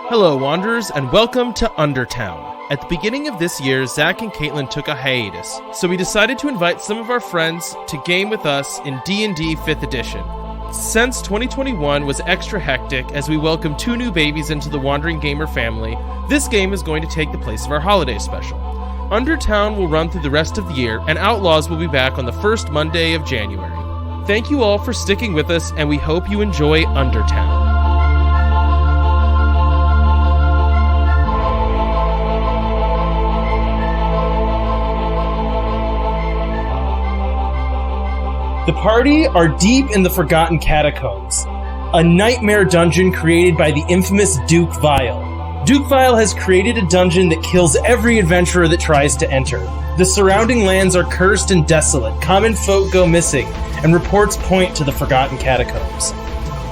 Hello, Wanderers, and welcome to UnderTown. At the beginning of this year, Zach and Caitlin took a hiatus, so we decided to invite some of our friends to game with us in D&D 5th edition. Since 2021 was extra hectic as we welcomed 2 new babies into the Wandering Gamer family, this game is going to take the place of our holiday special. UnderTown will run through the rest of the year, and Outlaws will be back on the first Monday of January. Thank you all for sticking with us, and we hope you enjoy UnderTown. The party are deep in the Forgotten Catacombs, a nightmare dungeon created by the infamous Duke Vile. Duke Vile has created a dungeon that kills every adventurer that tries to enter. The surrounding lands are cursed and desolate, common folk go missing, and reports point to the Forgotten Catacombs.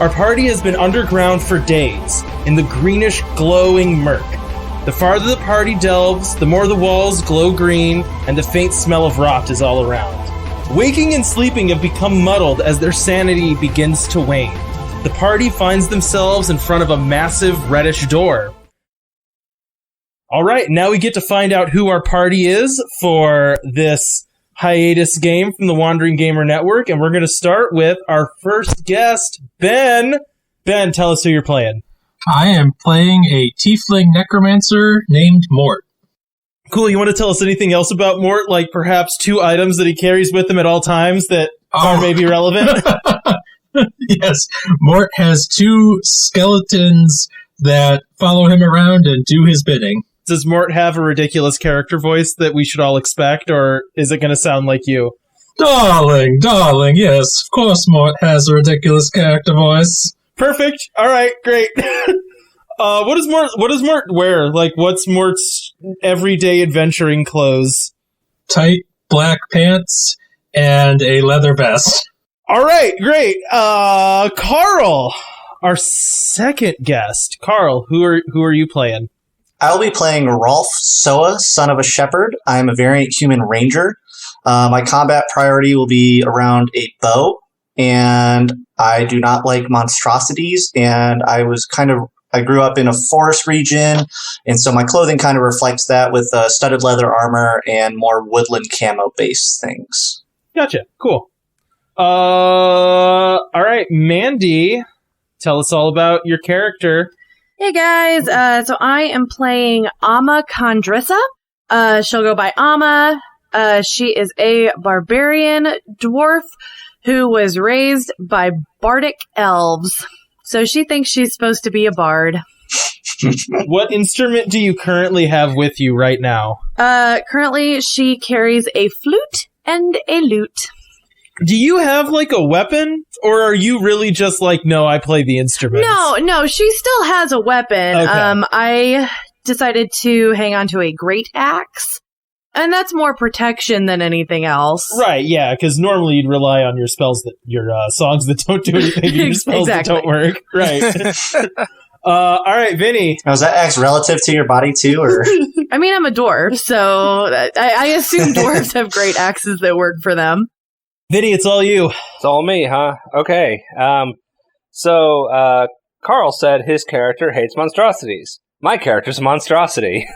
Our party has been underground for days, in the greenish, glowing murk. The farther the party delves, the more the walls glow green, and the faint smell of rot is all around. Waking and sleeping have become muddled as their sanity begins to wane. The party finds themselves in front of a massive reddish door. Alright, now we get to find out who our party is for this hiatus game from the Wandering Gamer Network, and we're going to start with our first guest, Ben. Ben, tell us who you're playing. I am playing a tiefling necromancer named Mort. Cool, you want to tell us anything else about Mort? Like perhaps 2 items that he carries with him at all times that are maybe relevant? Yes, Mort has 2 skeletons that follow him around and do his bidding. Does Mort have a ridiculous character voice that we should all expect, or is it going to sound like you? Darling, yes, of course Mort has a ridiculous character voice. Perfect, alright, great. What does Mort wear? Like, what's Mort's everyday adventuring clothes? Tight black pants and a leather vest. All right, great. Carl, our second guest. Carl, who are you playing? I'll be playing Rolf Soa, son of a shepherd. I'm a variant human ranger. My combat priority will be around a bow, and I do not like monstrosities, and I grew up in a forest region, and so my clothing kind of reflects that with studded leather armor and more woodland camo-based things. Gotcha. Cool. All right, Mandy, tell us all about your character. Hey guys, so I am playing Amma Condrissa. She'll go by Amma. She is a barbarian dwarf who was raised by bardic elves. So she thinks she's supposed to be a bard. What instrument do you currently have with you right now? Currently she carries a flute and a lute. Do you have, like, a weapon? Or are you really just like, no, I play the instruments? No, she still has a weapon. Okay. I decided to hang on to a great axe. And that's more protection than anything else. Right, yeah, because normally you'd rely on your spells your songs that don't do anything, your spells that don't work. Right. All right, Vinny. Now, is that axe relative to your body too, or? I mean, I'm a dwarf, so I assume dwarves have great axes that work for them. Vinny, it's all you. It's all me, huh? Okay. So Carl said his character hates monstrosities. My character's a monstrosity.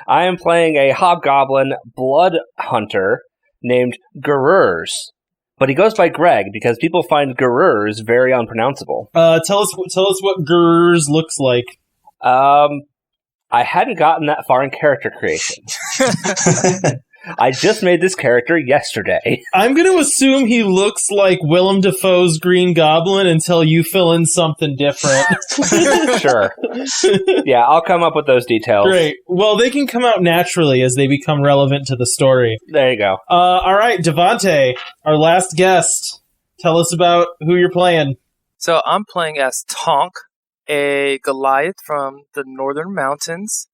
I am playing a hobgoblin blood hunter named Gururs. But he goes by Greg because people find Gururs very unpronounceable. Tell us what Gururs looks like. I hadn't gotten that far in character creation. I just made this character yesterday. I'm going to assume he looks like Willem Dafoe's Green Goblin until you fill in something different. Sure. Yeah, I'll come up with those details. Great. Well, they can come out naturally as they become relevant to the story. There you go. All right, Devante, our last guest. Tell us about who you're playing. So I'm playing as Tonk, a Goliath from the Northern Mountains.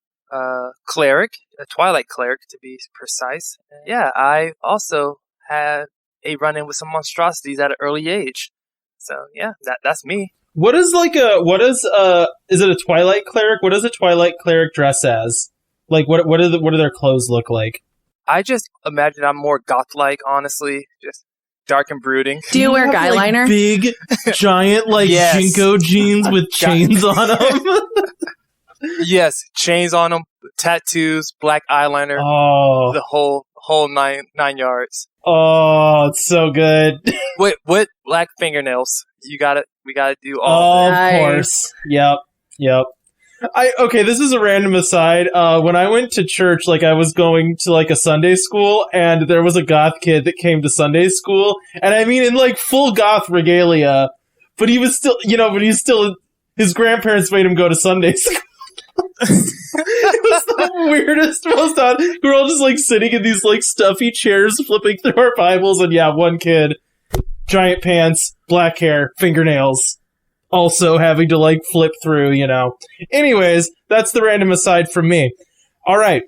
Cleric, a Twilight cleric to be precise. Yeah, I also had a run-in with some monstrosities at an early age. So yeah, that's me. Is it a Twilight cleric? What does a Twilight cleric dress as? Like, what do their clothes look like? I just imagine I'm more goth-like, honestly. Just dark and brooding. Do you wear guy liner? Like, big, giant, Jinko jeans with chains on them? Yes, chains on him, tattoos, black eyeliner, Oh, the whole nine yards. oh, it's so good. With black fingernails. We gotta do all. Of Nice. course. Yep. Okay, this is a random aside. When I went to church, like I was going to like a Sunday school, and there was a goth kid that came to Sunday school, and I mean in like full goth regalia, but he was still, his grandparents made him go to Sunday school. It was the weirdest, most odd. We're all just like sitting in these like stuffy chairs, flipping through our Bibles, and yeah, one kid, giant pants, black hair, fingernails. Also having to like flip through, Anyways, that's the random aside from me. All right.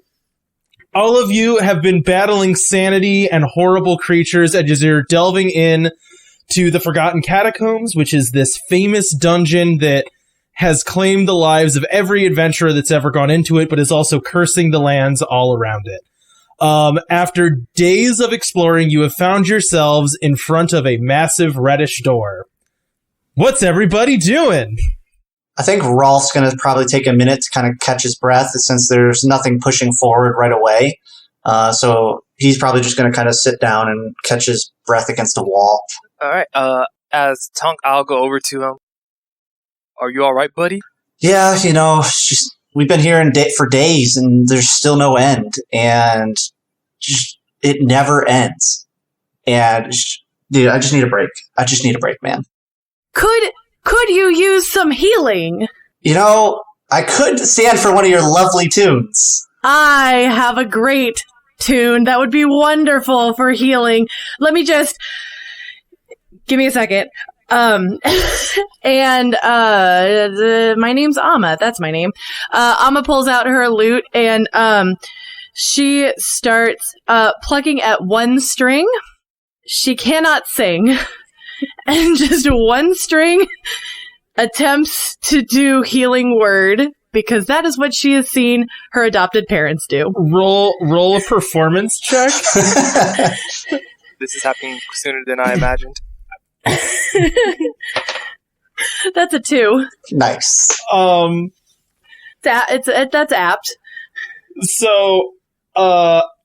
All of you have been battling sanity and horrible creatures as you're delving in to the Forgotten Catacombs, which is this famous dungeon that has claimed the lives of every adventurer that's ever gone into it, but is also cursing the lands all around it. After days of exploring, you have found yourselves in front of a massive reddish door. What's everybody doing? I think Rolf's going to probably take a minute to kind of catch his breath since there's nothing pushing forward right away. So he's probably just going to kind of sit down and catch his breath against the wall. All right. As Tonk, I'll go over to him. Are you all right, buddy? Yeah, just we've been here for days and there's still no end. And it never ends. And dude, I just need a break. Man. Could you use some healing? I could stand for one of your lovely tunes. I have a great tune that would be wonderful for healing. Let me just give me a second. My name's Amma. That's my name. Amma pulls out her lute and she starts plucking at one string. She cannot sing. And just one string attempts to do healing word because that is what she has seen her adopted parents do. Roll a performance check. This is happening sooner than I imagined. That's a 2. Nice. That's apt. So,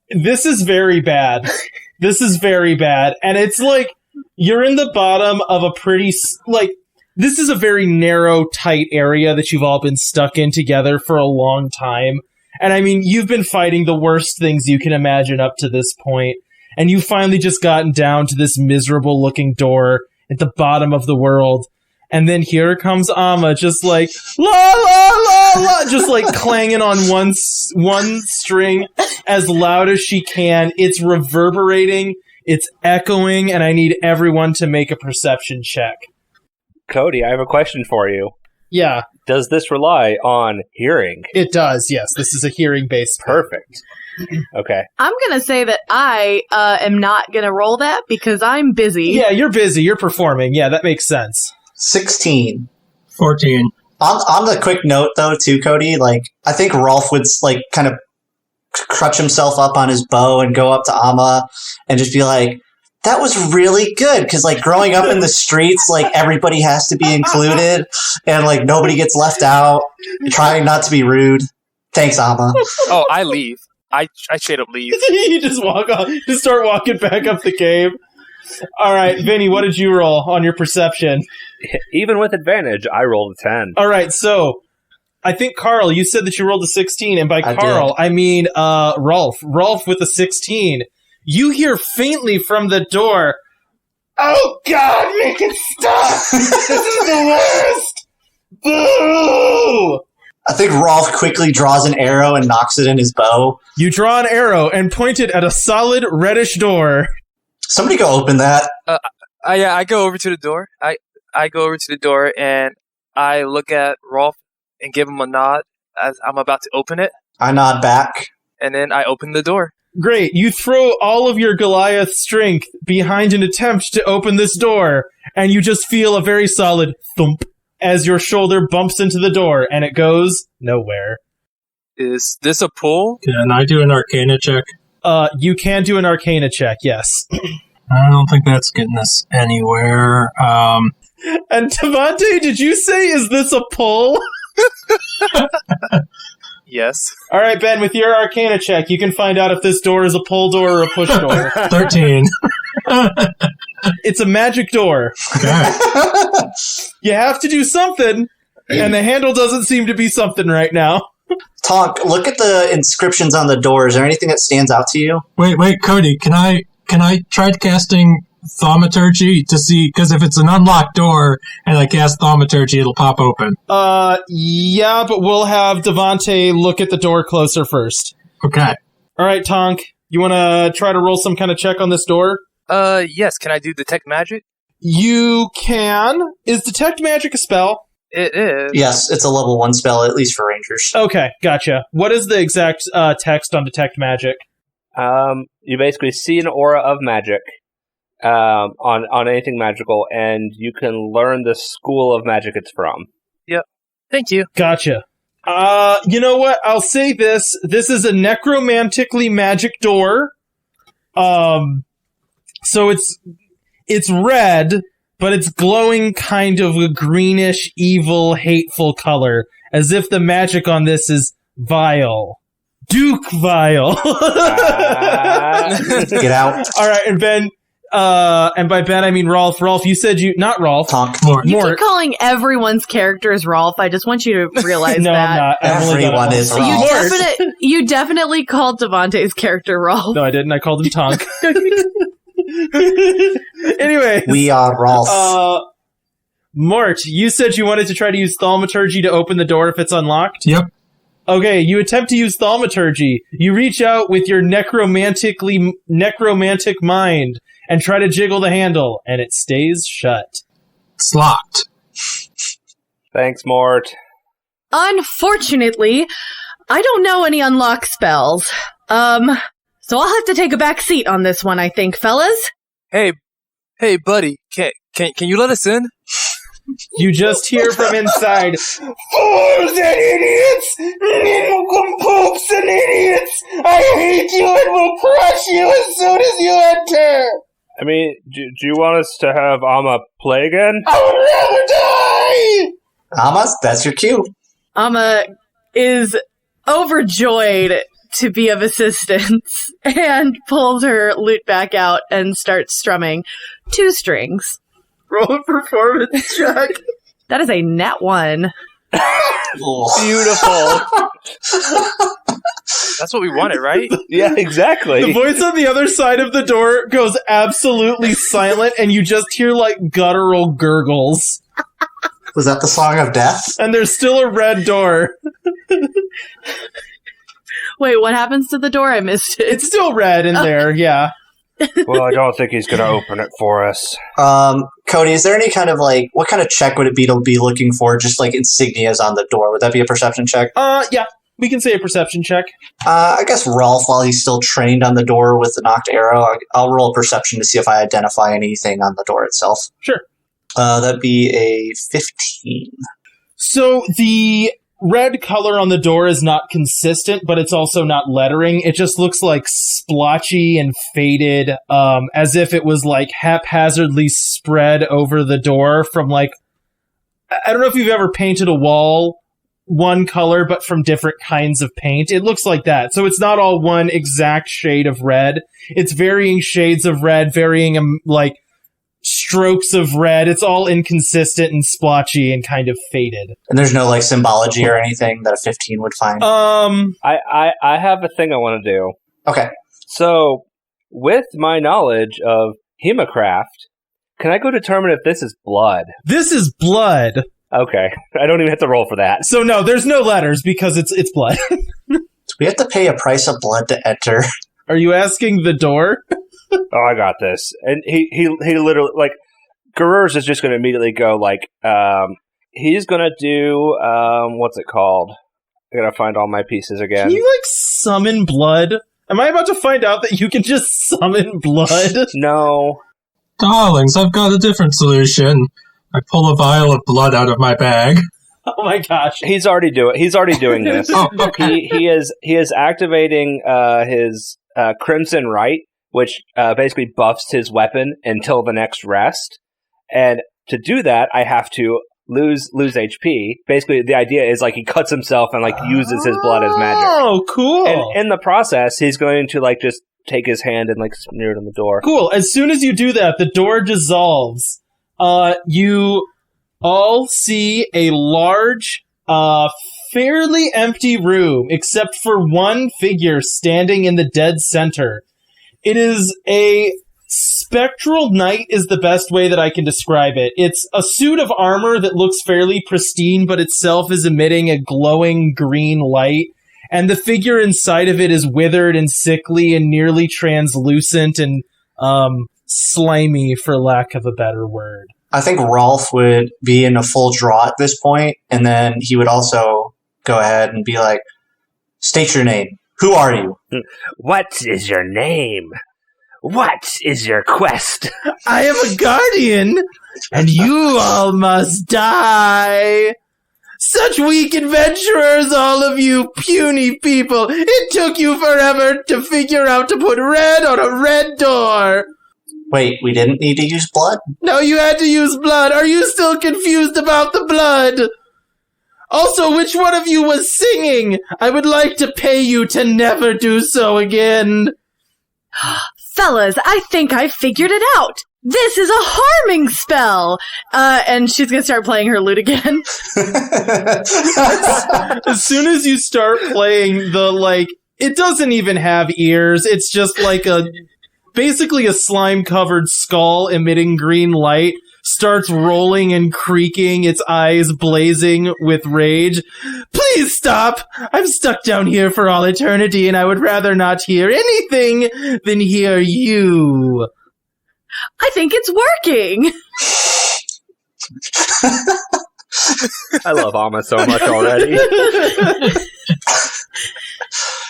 this is very bad. And it's like, you're in the bottom of a pretty, this is a very narrow, tight area that you've all been stuck in together for a long time. And I mean, you've been fighting the worst things you can imagine up to this point. And you've finally just gotten down to this miserable looking door at the bottom of the world. And then here comes Amma, just like, la, la, la, la, just like clanging on one string as loud as she can. It's reverberating. It's echoing, and I need everyone to make a perception check. Cody, I have a question for you. Yeah. Does this rely on hearing? It does, yes. This is a hearing-based thing. Perfect. Okay. I'm going to say that I am not going to roll that because I'm busy. Yeah, you're busy. You're performing. Yeah, that makes sense. 16. 14. On the quick note, though, too, Cody, I think Rolf would, kind of crutch himself up on his bow and go up to Amma and just be like, that was really good. Because, growing up in the streets, everybody has to be included and, nobody gets left out. Trying not to be rude. Thanks, Amma. Oh, I leave. I straight up leave. You just walk off. Just start walking back up the cave. All right, Vinny, what did you roll on your perception? Even with advantage, I rolled a 10. All right, so I think, Carl, you said that you rolled a 16, and by Carl, I mean Rolf. Rolf with a 16. You hear faintly from the door, "Oh, God, make it stop! This is the worst! Boo!" I think Rolf quickly draws an arrow and knocks it in his bow. You draw an arrow and point it at a solid reddish door. Somebody go open that. I go over to the door. I go over to the door and I look at Rolf and give him a nod as I'm about to open it. I nod back. And then I open the door. Great. You throw all of your Goliath strength behind an attempt to open this door, and you just feel a very solid thump as your shoulder bumps into the door, and it goes nowhere. Is this a pull? Can I do an Arcana check? You can do an Arcana check, yes. I don't think that's getting us anywhere. And Devante, did you say, is this a pull? Yes. All right, Ben, with your Arcana check, you can find out if this door is a pull door or a push door. 13. It's a magic door. Okay. You have to do something, and the handle doesn't seem to be something right now. Tonk, look at the inscriptions on the door. Is there anything that stands out to you? Wait, Cody, can I try casting Thaumaturgy to see, because if it's an unlocked door and I cast Thaumaturgy, it'll pop open. Yeah, but we'll have Devante look at the door closer first. Okay. All right, Tonk, you want to try to roll some kind of check on this door? Yes. Can I do Detect Magic? You can. Is Detect Magic a spell? It is. Yes, it's a level 1 spell, at least for Rangers. Okay, gotcha. What is the exact text on Detect Magic? You basically see an aura of magic on anything magical, and you can learn the school of magic it's from. Thank you. Gotcha. You know what? I'll say this. This is a necromantically magic door. So it's red, but it's glowing kind of a greenish, evil, hateful color, as if the magic on this is vile. Duke Vile. Get out. All right, and Ben, and by Ben I mean Rolf. Rolf, you said not Rolf. Tonk. Mort. You keep calling everyone's characters Rolf. I just want you to realize No, that. I'm not. I've only done Everyone it is once. Rolf. You definitely called Devante's character Rolf. No, I didn't. I called him Tonk. Anyway, We are Rolf. Mort, you said you wanted to try to use Thaumaturgy to open the door if it's unlocked? Yep. Okay, you attempt to use Thaumaturgy. You reach out with your necromantic mind and try to jiggle the handle, and it stays shut. It's locked. Thanks, Mort. Unfortunately, I don't know any unlock spells. So I'll have to take a back seat on this one, I think, fellas. Hey, buddy. Can you let us in? You just hear from inside, "Fools and idiots! Poops and idiots! I hate you and will crush you as soon as you enter! I mean, do you want us to have Amma play again? I would rather die!" Amma, that's your cue. Amma is overjoyed to be of assistance and pulls her lute back out and starts strumming 2 strings. Roll a performance check. That is a nat 1. Beautiful. That's what we wanted, right? Yeah, exactly. The voice on the other side of the door goes absolutely silent, and you just hear, like, guttural gurgles. Was that the Song of Death? And there's still a red door. Wait, what happens to the door? I missed it. It's still red in there, yeah. Well, I don't think he's going to open it for us. Cody, is there any kind of, like, what kind of check would it be to be looking for just, like, insignias on the door? Would that be a perception check? Yeah. We can say a perception check. I guess Rolf, while he's still trained on the door with the knocked arrow, I'll roll a perception to see if I identify anything on the door itself. Sure. That'd be a 15. So the red color on the door is not consistent, but it's also not lettering. It just looks like splotchy and faded, as if it was like haphazardly spread over the door from like, I don't know if you've ever painted a wall one color, but from different kinds of paint. It looks like that. So it's not all one exact shade of red. It's varying shades of red, varying like strokes of red. It's all inconsistent and splotchy and kind of faded. And there's no, like, symbology or anything that a 15 would find? I have a thing I want to do. Okay. So, with my knowledge of Hemocraft, can I go determine if this is blood? This is blood. Okay. I don't even have to roll for that. So no, there's no letters because it's blood. Do we have to pay a price of blood to enter? Are you asking the door? Oh, I got this. And he literally, like, Garurs is just going to immediately go, like, he's going to do, what's it called? I got to find all my pieces again. Can you, like, summon blood? Am I about to find out that you can just summon blood? No. Darlings, I've got a different solution. I pull a vial of blood out of my bag. Oh my gosh. He's already doing this. Oh, okay. He is activating his Crimson Right, which basically buffs his weapon until the next rest. And to do that, I have to lose HP. Basically, the idea is like he cuts himself and like uses his blood as magic. Oh, cool. And in the process, he's going to like just take his hand and like smear it on the door. Cool. As soon as you do that, the door dissolves. You all see a large, fairly empty room, except for one figure standing in the dead center. It is a Spectral Night is the best way that I can describe it. It's a suit of armor that looks fairly pristine, but itself is emitting a glowing green light. And the figure inside of it is withered and sickly and nearly translucent and slimy, for lack of a better word. I think Rolf would be in a full draw at this point, and then he would also go ahead and be like, state your name. Who are you? What is your name? What is your quest? I am a guardian, and you all must die. Such weak adventurers, all of you puny people. It took you forever to figure out to put red on a red door. Wait, we didn't need to use blood? No, you had to use blood. Are you still confused about the blood? Also, which one of you was singing? I would like to pay you to never do so again. Fellas, I think I figured it out. This is a harming spell. And she's gonna start playing her lute again. As soon as you start playing it doesn't even have ears. It's just like basically a slime-covered skull emitting green light, starts rolling and creaking, its eyes blazing with rage. Please stop! I'm stuck down here for all eternity, and I would rather not hear anything than hear you. I think it's working. I love Alma so much already.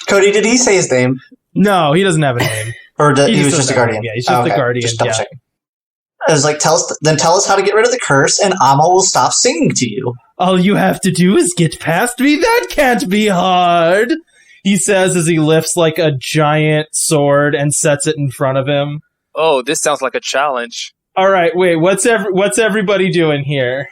Cody, did he say his name? No, he doesn't have a name. Or he was just a guardian? Yeah, he's just the guardian. Just double checking. I was like, tell us how to get rid of the curse, and Amma will stop singing to you. All you have to do is get past me. That can't be hard, he says as he lifts like a giant sword and sets it in front of him. Oh, this sounds like a challenge. All right, wait. What's everybody doing here?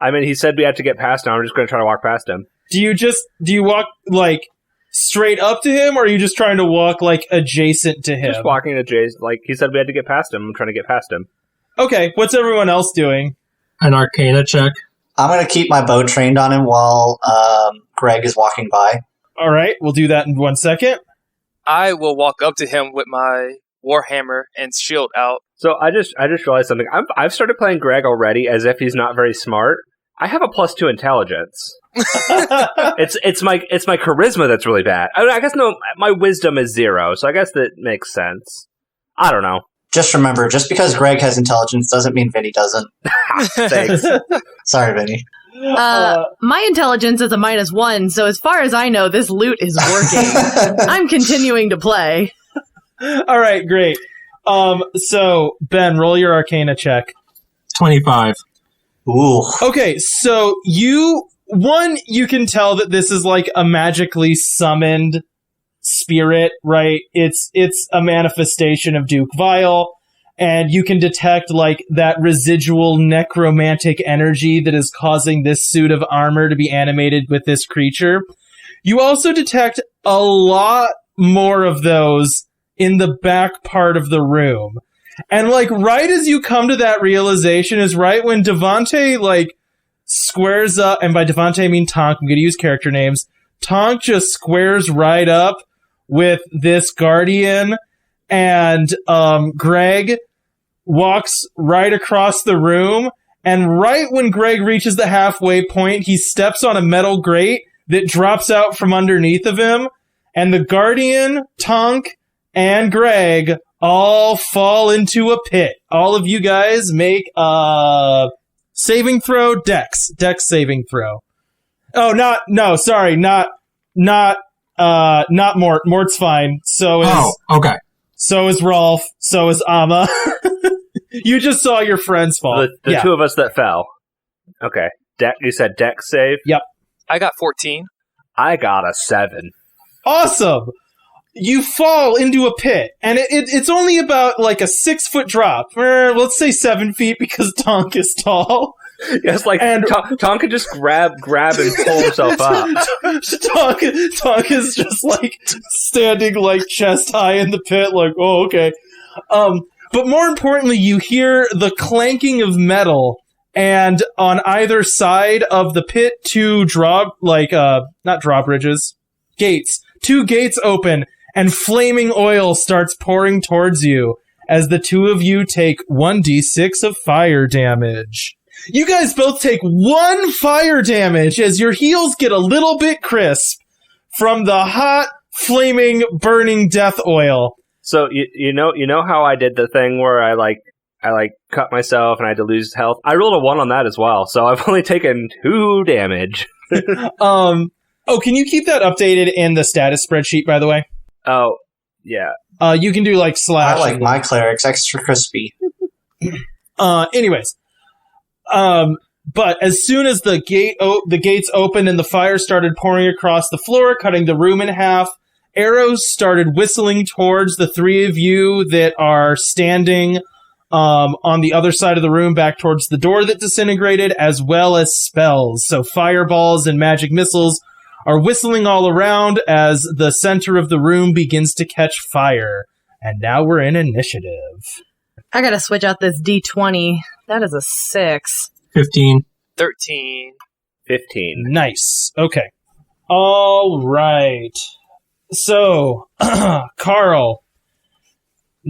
I mean, he said we had to get past him. I'm just going to try to walk past him. Do you walk like straight up to him, or are you just trying to walk like adjacent to him? Just walking adjacent. Like he said, we had to get past him. I'm trying to get past him. Okay, what's everyone else doing? An Arcana check. I'm going to keep my bow trained on him while Greg is walking by. All right, we'll do that in 1 second. I will walk up to him with my warhammer and shield out. So I just realized something. I've started playing Greg already as if he's not very smart. I have a +2 intelligence. it's my charisma that's really bad. I guess no, my wisdom is 0, so I guess that makes sense. I don't know. Just remember, just because Greg has intelligence doesn't mean Vinny doesn't. Thanks. Sorry, Vinny. My intelligence is a -1, so as far as I know, this loot is working. I'm continuing to play. All right, great. So Ben, roll your Arcana check. 25. Ooh. Okay, so you can tell that this is like a magically summoned spirit, right? It's a manifestation of Duke Vile, and you can detect like that residual necromantic energy that is causing this suit of armor to be animated with this creature. You also detect a lot more of those in the back part of the room. And like right as you come to that realization is right when Devante like squares up, and by Devante I mean Tonk, I'm going to use character names. Tonk just squares right up with this guardian, and Greg walks right across the room, and right when Greg reaches the halfway point, he steps on a metal grate that drops out from underneath of him, and the guardian, Tonk, and Greg all fall into a pit. All of you guys make a saving throw, Dex saving throw. Oh, not Mort. Mort's fine. Okay. So is Rolf. So is Amma. You just saw your friends fall. The two of us that fell. Okay. You said Dex save? Yep. I got 14. I got a 7. Awesome. You fall into a pit, and it's only about like a 6-foot drop. Let's say 7 feet because Tonk is tall. Yes, like And- Tom could just grab and pull himself up. Tonk is just like standing like chest high in the pit, like, oh, okay. But more importantly, you hear the clanking of metal, and on either side of the pit, two not drawbridges, gates. Two gates open, and flaming oil starts pouring towards you as the two of you take 1d6 of fire damage. You guys both take 1 fire damage as your heels get a little bit crisp from the hot, flaming, burning death oil. So you know how I did the thing where I cut myself and I had to lose health? I rolled a 1 on that as well, so I've only taken 2 damage. Oh, can you keep that updated in the status spreadsheet, by the way? Oh, yeah. You can do like slash. I like my clerics extra crispy. Anyways. But as soon as the gates opened and the fire started pouring across the floor, cutting the room in half, arrows started whistling towards the three of you that are standing on the other side of the room, back towards the door that disintegrated, as well as spells. So fireballs and magic missiles are whistling all around as the center of the room begins to catch fire. And now we're in initiative. I gotta switch out this D20. That is a 6. 15. 13. 15. Nice. Okay. All right. So, Carl.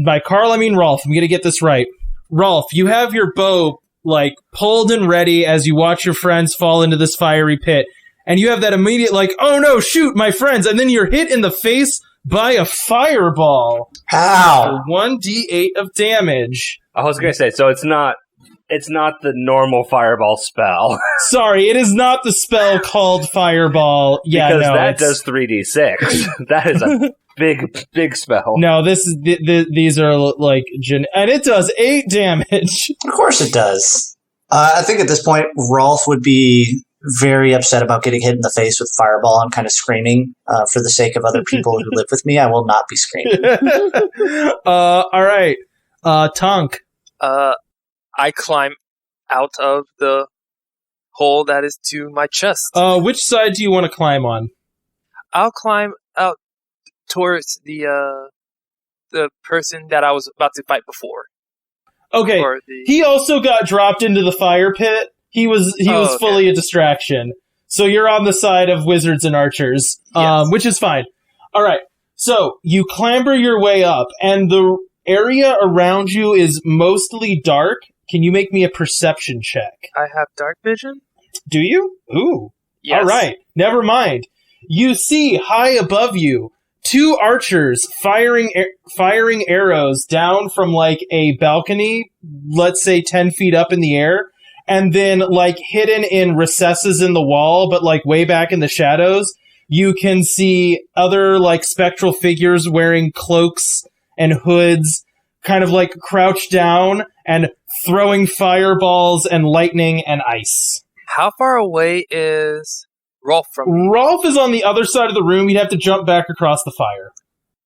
By Carl, I mean Rolf. I'm going to get this right. Rolf, you have your bow, like, pulled and ready as you watch your friends fall into this fiery pit. And you have that immediate, like, oh no, shoot, my friends. And then you're hit in the face by a fireball. How? For 1d8 of damage. I was gonna say, so it's not the normal fireball spell. Sorry, it is not the spell called fireball. Yeah, because no, that does 3d6. That is a big spell. No, this is these are like and it does 8 damage. Of course it does. I think at this point, Rolf would be very upset about getting hit in the face with fireball. I'm kind of screaming for the sake of other people who live with me. I will not be screaming. All right, Tonk. I climb out of the hole that is to my chest. Which side do you want to climb on? I'll climb out towards the person that I was about to fight before. Okay, he also got dropped into the fire pit. He was fully a distraction. So you're on the side of wizards and archers, Yes. which is fine. All right, so you clamber your way up, and the area around you is mostly dark. Can you make me a perception check? I have dark vision. Do you? Ooh. Yes. All right. Never mind. You see high above you 2 archers firing arrows down from like a balcony, let's say 10 feet up in the air, and then like hidden in recesses in the wall, but like way back in the shadows, you can see other like spectral figures wearing cloaks and hoods, kind of like crouched down and throwing fireballs and lightning and ice. How far away is Rolf from me? Rolf is on the other side of the room. You'd have to jump back across the fire.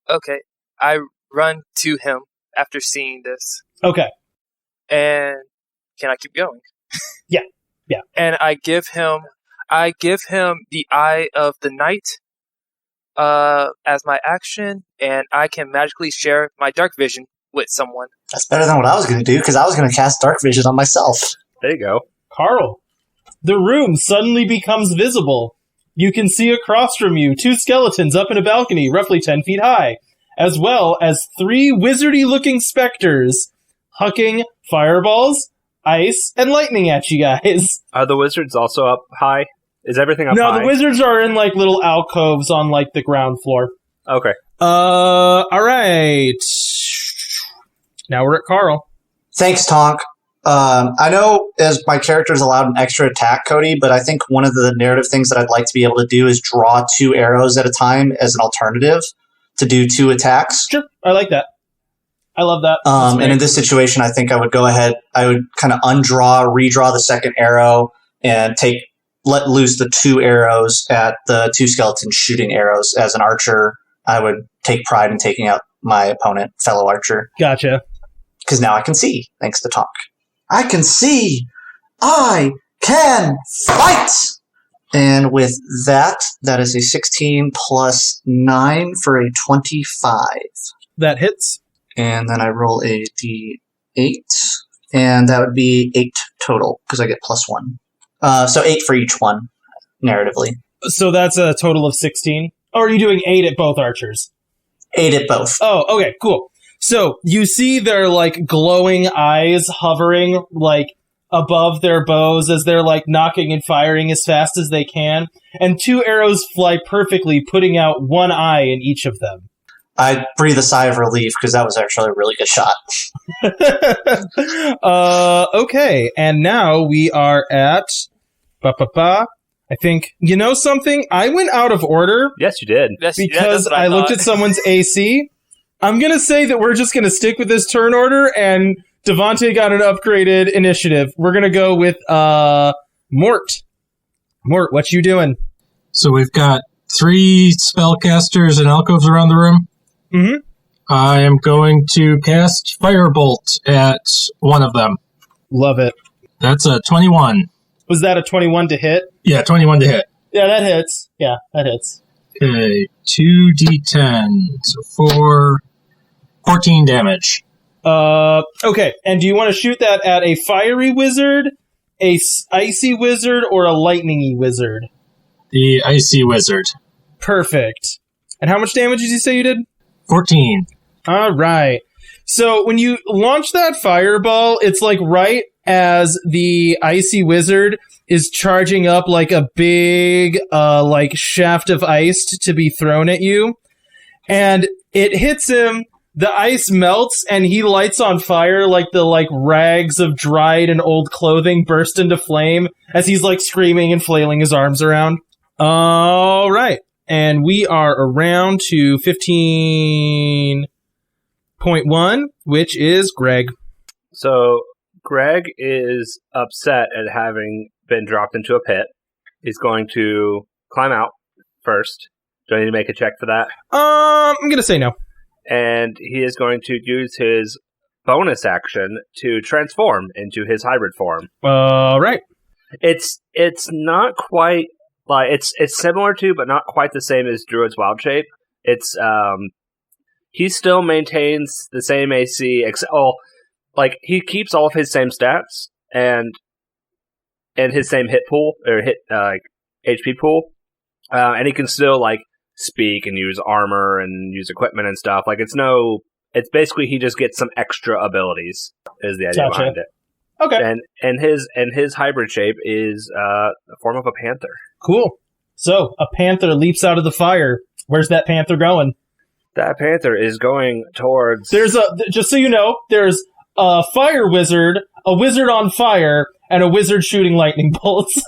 Okay. I run to him after seeing this. Okay. And can I keep going? Yeah. Yeah. And I give him the Eye of the Night as my action, and I can magically share my dark vision with someone. That's better than what I was going to do, because I was going to cast Dark Vision on myself. There you go. Carl. The room suddenly becomes visible. You can see across from you 2 skeletons up in a balcony roughly 10 feet high, as well as 3 wizardy-looking specters hucking fireballs, ice, and lightning at you guys. Are the wizards also up high? Is everything up high? No, the wizards are in like little alcoves on like the ground floor. Okay. All right. Now we're at Carl. Thanks, Tonk. I know as my character is allowed an extra attack, Cody, but I think one of the narrative things that I'd like to be able to do is draw 2 arrows at a time as an alternative to do 2 attacks. Sure, I like that. I love that. And in this situation, I think I would go ahead, I would kind of redraw the second arrow, and let loose the 2 arrows at the 2 skeletons shooting arrows. As an archer, I would take pride in taking out my opponent, fellow archer. Gotcha. Because now I can see, thanks to Tonk. I can see! I can fight! And with that is a 16 plus 9 for a 25. That hits. And then I roll a d8, and that would be 8 total, because I get plus 1. So 8 for each one, narratively. So that's a total of 16? Or are you doing 8 at both archers? 8 at both. Oh, okay, cool. So you see their, like, glowing eyes hovering, like, above their bows as they're, like, knocking and firing as fast as they can. And 2 arrows fly perfectly, putting out 1 eye in each of them. I breathe a sigh of relief, because that was actually a really good shot. Okay, and now we are at... I think, you know something? I went out of order. Yes, you did. Because I looked at someone's AC. I'm going to say that we're just going to stick with this turn order, and Devontae got an upgraded initiative. We're going to go with Mort. Mort, what you doing? So we've got 3 spellcasters and alcoves around the room. Mm-hmm. I am going to cast Firebolt at one of them. Love it. That's a 21. Was that a 21 to hit? Yeah, 21 to hit. Yeah, that hits. Yeah, that hits. Okay, 2d10. So 14 damage. Okay, and do you want to shoot that at a fiery wizard, a icy wizard, or a lightningy wizard? The Icy Wizard. Perfect. And how much damage did you say you did? 14. All right. So when you launch that fireball, it's like right as the Icy Wizard is charging up like a big like shaft of ice to be thrown at you. And it hits him, the ice melts, and he lights on fire like the like rags of dried and old clothing burst into flame as he's like screaming and flailing his arms around. All right. And we are around to 15.1, which is Greg. So Greg is upset at having been dropped into a pit. He's going to climb out first. Do I need to make a check for that? I'm going to say no. And he is going to use his bonus action to transform into his hybrid form. All right. It's not quite like it's similar to, but not quite the same as Druid's Wild Shape. It's he still maintains the same AC, like he keeps all of his same stats and his same hit pool or HP pool, and he can still like speak and use armor and use equipment and stuff. Like it's basically he just gets some extra abilities is the idea behind it. Okay. And his hybrid shape is a form of a panther. Cool. So a panther leaps out of the fire. Where's that panther going? That panther is going towards. Just so you know, there's a fire wizard, a wizard on fire, and a wizard shooting lightning bolts.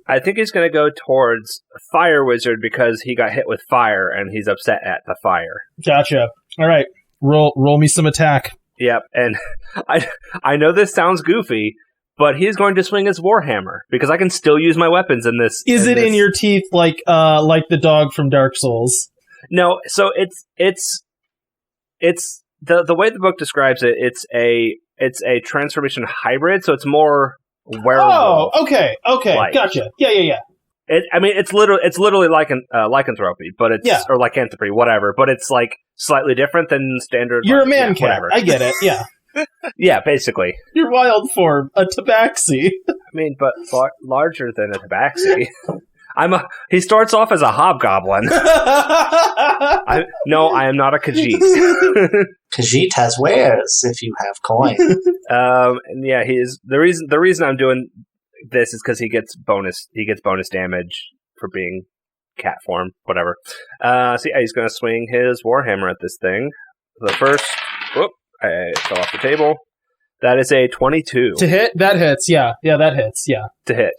I think he's going to go towards Fire Wizard because he got hit with fire and he's upset at the fire. Gotcha. All right. Roll me some attack. Yep, and I know this sounds goofy, but he's going to swing his Warhammer because I can still use my weapons in this. Is it in your teeth like the dog from Dark Souls? No, so it's the way the book describes it. It's a transformation hybrid, so it's more werewolf. Oh, okay, gotcha. Yeah. It's literally like lycanthropy, but it's or lycanthropy, whatever. But it's like slightly different than standard. You're a man cat. Whatever. I get it. Yeah. Yeah, basically. Your wild form, a tabaxi. I mean, but larger than a tabaxi. He starts off as a hobgoblin. I am not a Khajiit. Khajiit has wares if you have coin. And yeah, he is the reason I'm doing this is because he gets bonus damage for being cat form, whatever. So yeah, he's gonna swing his Warhammer at this thing. The first I fell off the table. That is a 22. To hit? That hits, yeah. Yeah, that hits, yeah. To hit.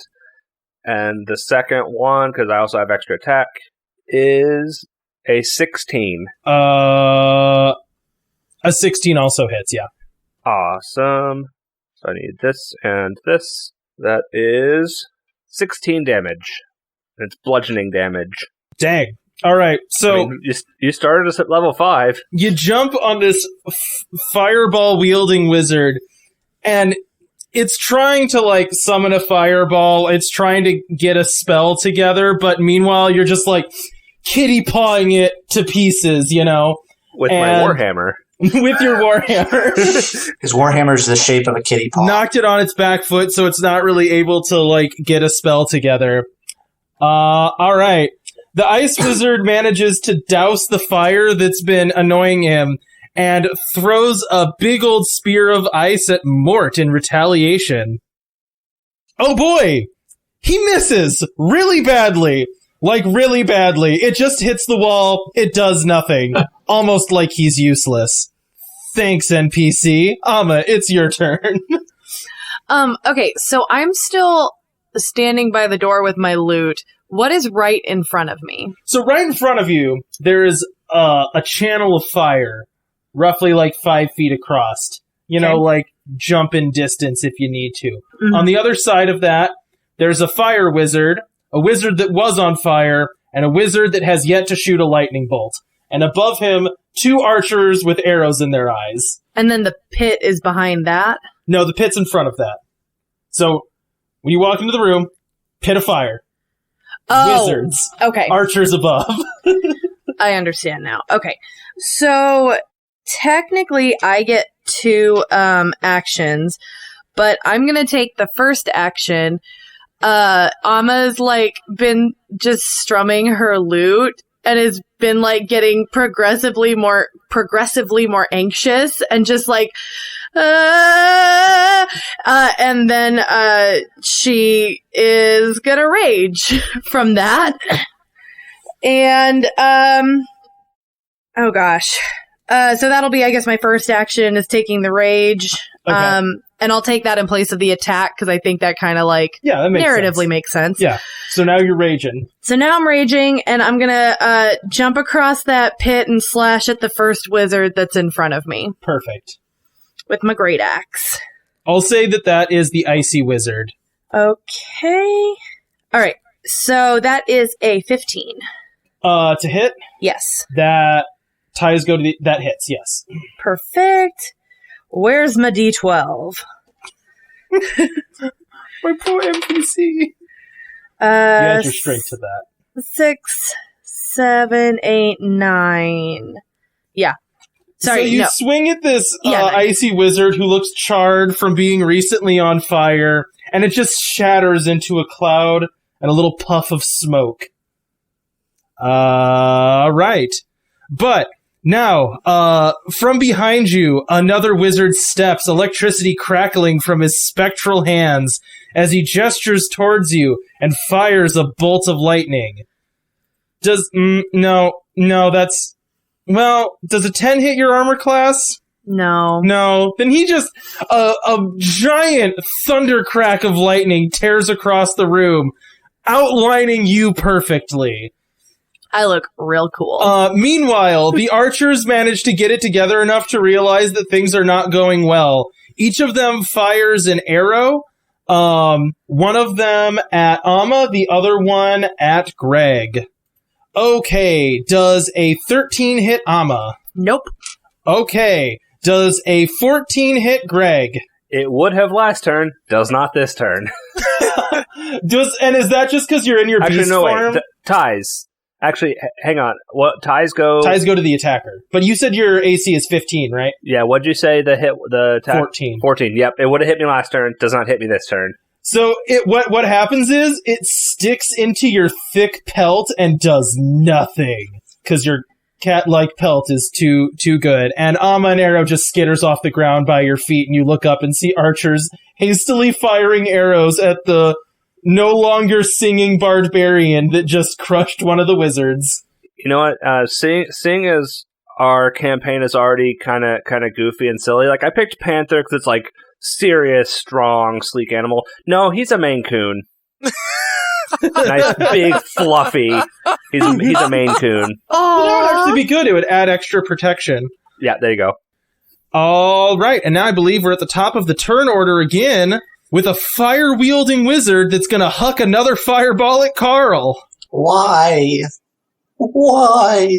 And the second one, because I also have extra attack, is a 16. A 16 also hits, yeah. Awesome. So I need this and this. That is 16 damage. It's bludgeoning damage. Dang. All right, so... you started us at level 5. You jump on this fireball-wielding wizard, and it's trying to, like, summon a fireball. It's trying to get a spell together, but meanwhile, you're just, like, kitty pawing it to pieces, you know? With my Warhammer. With your Warhammer. His Warhammer's the shape of a kitty paw. Knocked it on its back foot, so it's not really able to, like, get a spell together. Alright. The Ice Wizard manages to douse the fire that's been annoying him, and throws a big old spear of ice at Mort in retaliation. Oh boy! He misses! Really badly! Like, really badly. It just hits the wall, it does nothing. Almost like he's useless. Thanks, NPC. Amma, it's your turn. Okay, so I'm still standing by the door with my loot. What is right in front of me? So right in front of you, there is a channel of fire. Roughly like 5 feet across. You know, like jump in distance if you need to. Mm-hmm. On the other side of that, there's a fire wizard, a wizard that was on fire, and a wizard that has yet to shoot a lightning bolt. And above him, 2 archers with arrows in their eyes. And then the pit is behind that? No, the pit's in front of that. So, when you walk into the room, pit of fire. Oh, wizards. Okay. Archers above. I understand now. Okay. So, technically, I get 2 actions, but I'm gonna take the first action. Amma's, like, been just strumming her lute and has been, like, getting progressively more anxious and just, like, and then, she is gonna rage from that. And, oh gosh. So that'll be, I guess, my first action is taking the rage. Okay. And I'll take that in place of the attack because I think that kind of like that narratively makes sense. Yeah. So now you're raging. So now I'm raging and I'm going to jump across that pit and slash at the first wizard that's in front of me. Perfect. With my great axe. I'll say that is the Icy Wizard. Okay. All right. So that is a 15. To hit? Yes. That ties go to that hits, yes. Perfect. Where's my D12? My poor NPC. You add your strength to that. 6, 7, 8, 9. Yeah. Sorry, so you swing at this Icy Wizard who looks charred from being recently on fire, and it just shatters into a cloud and a little puff of smoke. Right. But now, from behind you, another wizard steps, electricity crackling from his spectral hands as he gestures towards you and fires a bolt of lightning. Does a 10 hit your armor class? No. No. Then he just, a giant thundercrack of lightning tears across the room, outlining you perfectly. I look real cool. Meanwhile, the archers manage to get it together enough to realize that things are not going well. Each of them fires an arrow. One of them at Amma, the other one at Greg. Okay, does a 13 hit Amma? Nope. Okay, does a 14 hit Greg? It would have last turn, does not this turn. And is that just because you're in your beast form? Wait, ties. Actually, hang on. What ties go? Ties go to the attacker. But you said your AC is 15, right? Yeah. What'd you say? The attack? 14. 14. Yep. It would have hit me last turn. Does not hit me this turn. So what happens is it sticks into your thick pelt and does nothing because your cat-like pelt is too good. And Amma and arrow just skitters off the ground by your feet, and you look up and see archers hastily firing arrows at the no longer singing barbarian that just crushed one of the wizards. You know what? Seeing as our campaign is already kind of goofy and silly, like I picked Panther because it's like serious, strong, sleek animal. No, he's a Maine Coon. Nice, big, fluffy. He's a Maine Coon. Oh, that would actually be good. It would add extra protection. Yeah, there you go. All right, and now I believe we're at the top of the turn order again, with a fire-wielding wizard that's going to huck another fireball at Carl. Why? Why?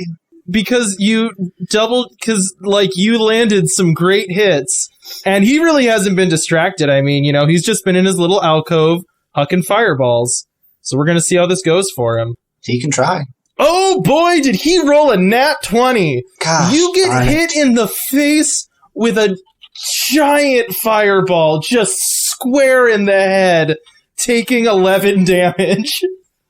because you you landed some great hits, and he really hasn't been distracted. I mean, he's just been in his little alcove hucking fireballs. So we're gonna see how this goes for him. He can try. Oh boy, did he roll a nat 20. Gosh, you get hit in the face with a giant fireball, just square in the head, taking 11 damage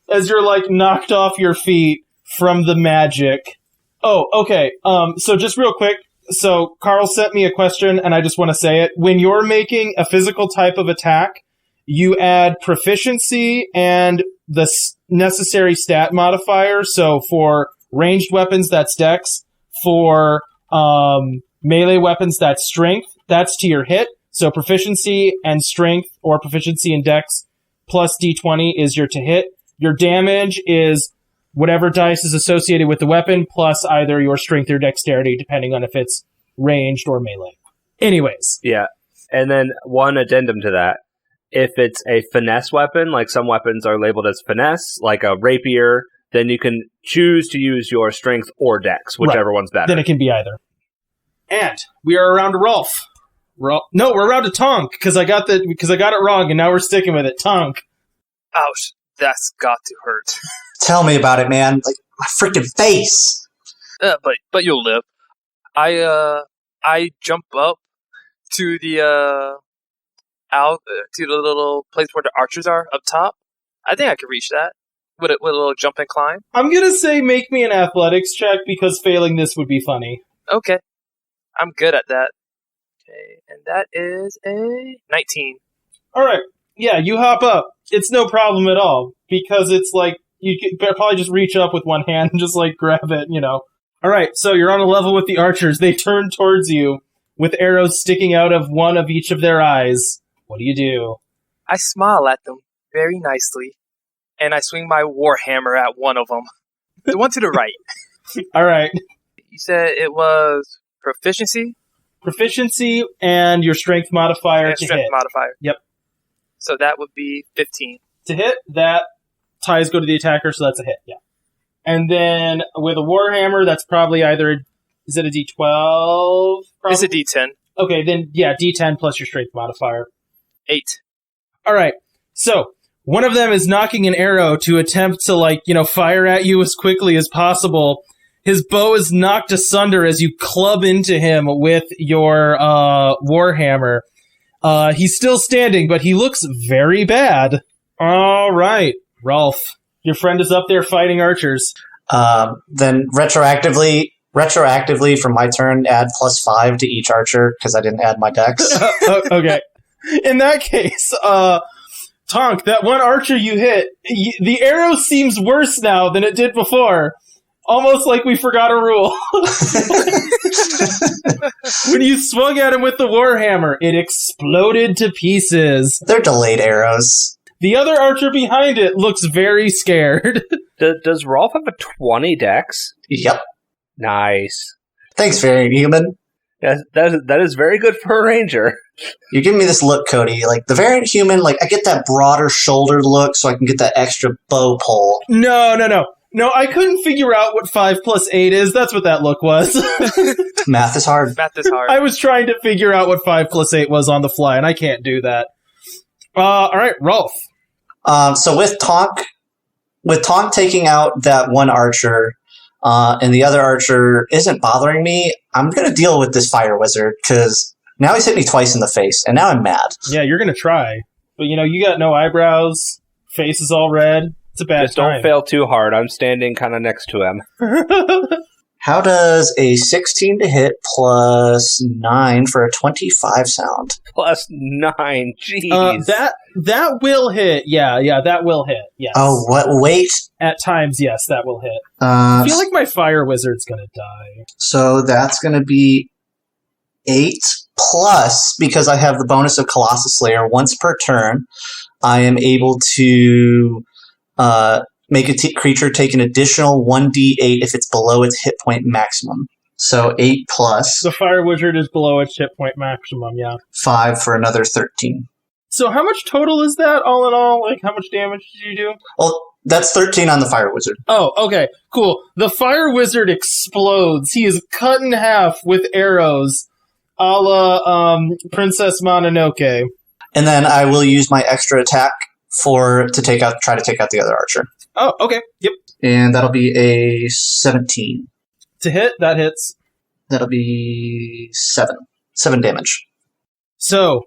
as you're knocked off your feet from the magic. Oh, okay. So just real quick. So Carl sent me a question, and I just want to say it. When you're making a physical type of attack, you add proficiency and the necessary stat modifier. So for ranged weapons, that's Dex. For melee weapons, that's Strength. That's to your hit. So proficiency and Strength, or proficiency and Dex plus D20 is your to hit. Your damage is whatever dice is associated with the weapon plus either your Strength or Dexterity, depending on if it's ranged or melee. Anyways. Yeah. And then one addendum to that. If it's a finesse weapon, like some weapons are labeled as finesse, like a rapier, then you can choose to use your Strength or Dex, whichever one's better. Then it can be either. And we are around to Rolf. No, we're around to Tonk, because I got it wrong, and now we're sticking with it. Tonk. Ouch, that's got to hurt. Tell me about it, man. My freaking face. But you'll live. I jump up to the to the little place where the archers are up top. I think I could reach that with a little jump and climb. I'm gonna say make me an athletics check, because failing this would be funny. Okay, I'm good at that. Okay, and that is a 19. All right, yeah, you hop up. It's no problem at all, because it's you could probably just reach up with one hand and just grab it, All right, so you're on a level with the archers. They turn towards you with arrows sticking out of one of each of their eyes. What do you do? I smile at them very nicely, and I swing my warhammer at one of them. The one to the right. All right. You said it was proficiency? Proficiency and your strength modifier and to strength hit. modifier. Yep. So that would be 15. To hit, that ties go to the attacker, so that's a hit, yeah. And then with a warhammer, that's probably is it a D12? Probably? It's a D10. Okay, then, yeah, D10 plus your strength modifier. 8. All right. So one of them is knocking an arrow to attempt to fire at you as quickly as possible. His bow is knocked asunder as you club into him with your warhammer. He's still standing, but he looks very bad. All right, Rolf, your friend is up there fighting archers. Then retroactively from my turn, add +5 to each archer because I didn't add my dex. Okay. In that case, Tonk, that one archer you hit, the arrow seems worse now than it did before. Almost like we forgot a rule. When you swung at him with the warhammer, it exploded to pieces. They're delayed arrows. The other archer behind it looks very scared. Does Rolf have a 20 dex? Yep. Nice. Thanks, Variant Human. Yeah, that is very good for a ranger. You're giving me this look, Cody. The Variant Human, I get that broader shouldered look so I can get that extra bow pull. No, I couldn't figure out what 5 + 8 is. That's what that look was. Math is hard. I was trying to figure out what 5 + 8 was on the fly, and I can't do that. All right, Rolf. So with Tonk taking out that one archer, and the other archer isn't bothering me, I'm going to deal with this fire wizard, because now he's hit me twice in the face, and now I'm mad. Yeah, you're going to try. But, you got no eyebrows, face is all red. It's a bad Just don't fail too hard. I'm standing kind of next to him. How does a 16 to hit +9 for a 25 sound? +9, jeez. That will hit. Yeah, that will hit. Yes. Oh, what? Wait. At times, yes, that will hit. I feel like my fire wizard's gonna die. So that's gonna be 8 plus, because I have the bonus of Colossus Slayer. Once per turn, I am able to make a creature take an additional 1d8 if it's below its hit point maximum. So 8 plus. The fire wizard is below its hit point maximum, yeah. 5 for another 13. So how much total is that, all in all? How much damage did you do? Well, That's 13 on the Fire Wizard. Oh, okay, cool. The Fire Wizard explodes. He is cut in half with arrows, a la Princess Mononoke. And then I will use my extra attack try to take out the other archer. Oh, okay, yep. And that'll be a 17. To hit, that hits. That'll be 7. 7 damage. So,